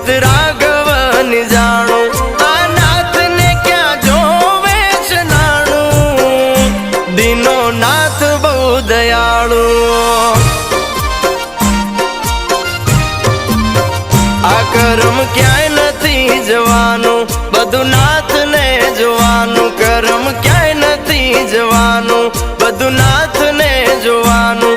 ભૂત રાઘવન જાણું આ નાથ ને ક્યાં જોવે છે નાણું દીનો નાથ બહુ દયાળુ આ કરમ ક્યાંય નથી જવાનું બધું નાથ ને જોવાનું કરમ ક્યાંય નથી જવાનું બધું નાથ ને જોવાનું